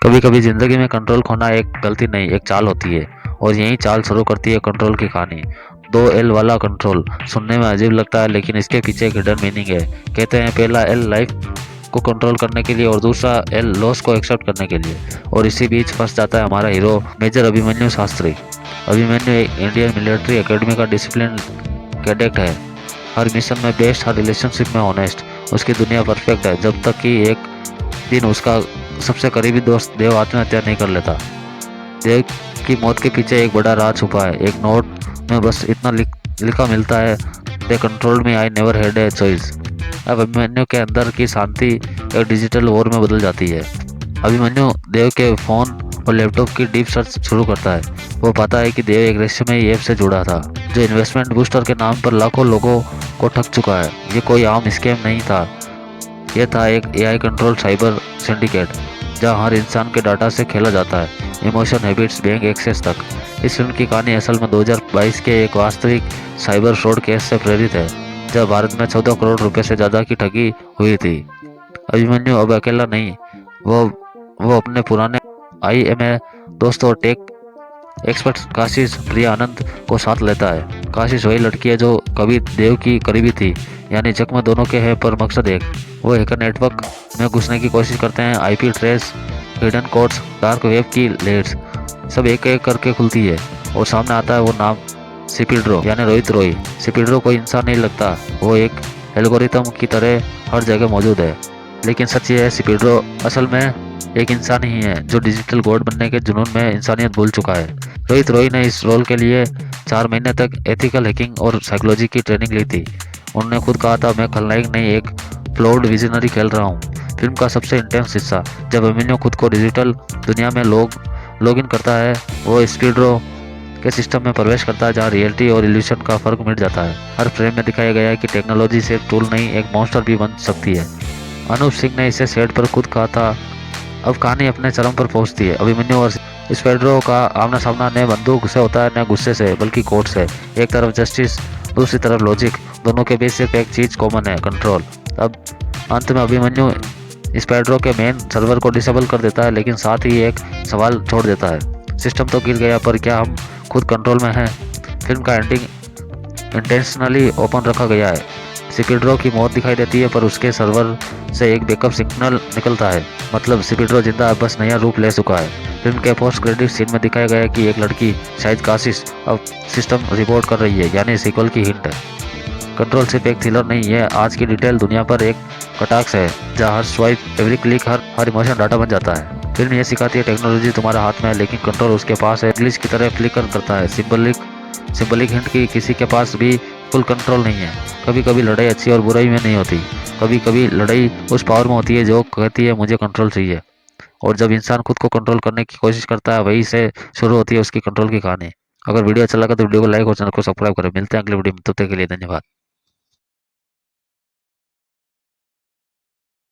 कभी कभी जिंदगी में कंट्रोल खोना एक गलती नहीं, एक चाल होती है। और यही चाल शुरू करती है कंट्रोल की कहानी। 2 L वाला कंट्रोल सुनने में अजीब लगता है, लेकिन इसके पीछे एक हिडन मीनिंग है। कहते हैं पहला एल लाइफ को कंट्रोल करने के लिए और दूसरा एल लॉस को एक्सेप्ट करने के लिए। और इसी बीच फंस जाता है हमारा हीरो मेजर अभिमन्यु शास्त्री। अभिमन्यु एक इंडियन मिलिट्री एकेडमी का डिसिप्लिन कैडेट है। हर मिशन में बेस्ट, हर रिलेशनशिप में ऑनेस्ट। उसकी दुनिया परफेक्ट है, जब तक कि एक दिन उसका सबसे करीबी दोस्त देव आत्महत्या नहीं कर लेता। देव की मौत के पीछे एक बड़ा राज छुपा है। एक नोट में बस इतना लिखा मिलता है, they control me, I never had a choice. अब अभिमन्यु के अंदर की शांति एक डिजिटल वॉर में बदल जाती है। अभिमन्यु देव के फोन और लैपटॉप की डीप सर्च शुरू करता है। वो पाता है कि देव एक रहस्यमय ऐप से जुड़ा था, जो इन्वेस्टमेंट बूस्टर के नाम पर लाखों लोगों को ठग चुका है। ये कोई आम स्कैम नहीं था, यह था एक एआई कंट्रोल साइबर सिंडिकेट, जहां हर इंसान के डाटा से खेला जाता है, इमोशन, हैबिट्स, बैंक एक्सेस तक। इस फिल्म की कहानी असल में 2022 के एक वास्तविक साइबर फ्रॉड केस से प्रेरित है, जब भारत में 14 करोड़ रुपए से ज़्यादा की ठगी हुई थी। अभिमन्यु अब अकेला नहीं, वो वो अपने पुराने IMA दोस्तों और टेक एक्सपर्ट काशिश प्रिया आनंद को साथ लेता है। काशिश वही लड़की है जो कभी देव की करीबी थी, यानी जख्म दोनों के हैं पर मकसद एक। वो हैकर नेटवर्क में घुसने की कोशिश करते हैं। IP trace, hidden codes, dark web की लेयर्स सब एक एक करके खुलती है और सामने आता है वो नाम, सिपिड्रो, यानी रोहित रॉय। सिपिड्रो कोई इंसान नहीं लगता, वो एक एल्गोरिथम की तरह हर जगह मौजूद है। लेकिन सच ये है, सिपिड्रो असल में एक इंसान ही है जो डिजिटल गॉड बनने के जुनून में इंसानियत भूल चुका है। रोहित रॉय ने इस रोल के लिए 4 महीने तक एथिकल हैकिंग और साइकोलॉजी की ट्रेनिंग ली थी। उन्होंने खुद कहा था, मैं खलनायक नहीं, एक फ्लॉड विजनरी खेल रहा हूँ। फिल्म का सबसे इंटेंस हिस्सा, जब अभिमन्यु खुद को डिजिटल दुनिया में लॉग इन करता है, वो स्पीडरो के सिस्टम में प्रवेश करता है, जहाँ रियलिटी और इल्यूशन का फर्क मिट जाता है। हर फ्रेम में दिखाया गया है कि टेक्नोलॉजी सिर्फ टूल नहीं, एक मॉन्स्टर भी बन सकती है। अनूप सिंह ने इसे सेट पर खुद कहा था। अब कहानी अपने चरम पर पहुंचती है। अभिमन्यु और स्पेड्रो का आमना सामना न बंदूक से होता है, न गुस्से से, बल्कि कोर्ट से। एक तरफ जस्टिस, दूसरी तरफ लॉजिक, दोनों के बीच सिर्फ एक चीज कॉमन है, कंट्रोल। अब अंत में अभिमन्यु स्पेड्रो के मेन सर्वर को डिसेबल कर देता है, लेकिन साथ ही एक सवाल छोड़ देता है, सिस्टम तो गिर गया, पर क्या हम खुद कंट्रोल में हैं? फिल्म का एंडिंग इंटेंशनली ओपन रखा गया है। सिपिड्रो की मौत दिखाई देती है, पर उसके सर्वर से एक बैकअप सिग्नल निकलता है, मतलब सिपिड्रो जिंदा है, बस नया रूप ले चुका है। फिल्म के पोस्ट क्रेडिट सीन में दिखाया गया है कि एक लड़की, शायद काशिश, अब सिस्टम रिपोर्ट कर रही है, यानी सीक्वल की हिंट है। कंट्रोल सिर्फ एक थ्रिलर नहीं है, आज की डिटेल दुनिया पर एक कटाक्ष है, जहाँ हर स्वाइप, एवरी क्लिक, हर इमोशन डाटा बन जाता है। फिल्म ये सिखाती है, टेक्नोलॉजी तुम्हारे हाथ में है, लेकिन कंट्रोल उसके पास है। इंग्लिश की तरह फ्लिकर करता है, सिंबलिक हिंट की किसी के पास भी फुल कंट्रोल नहीं है। कभी कभी लड़ाई अच्छी और बुराई में नहीं होती, कभी कभी लड़ाई उस पावर में होती है जो कहती है मुझे कंट्रोल चाहिए। और जब इंसान खुद को कंट्रोल करने की कोशिश करता है, वहीं से शुरू होती है उसकी कंट्रोल की कहानी। अगर वीडियो अच्छा लगा तो वीडियो को लाइक और चैनल को सब्सक्राइब करें। मिलते हैं अगले वीडियो में, तब तक के लिए धन्यवाद।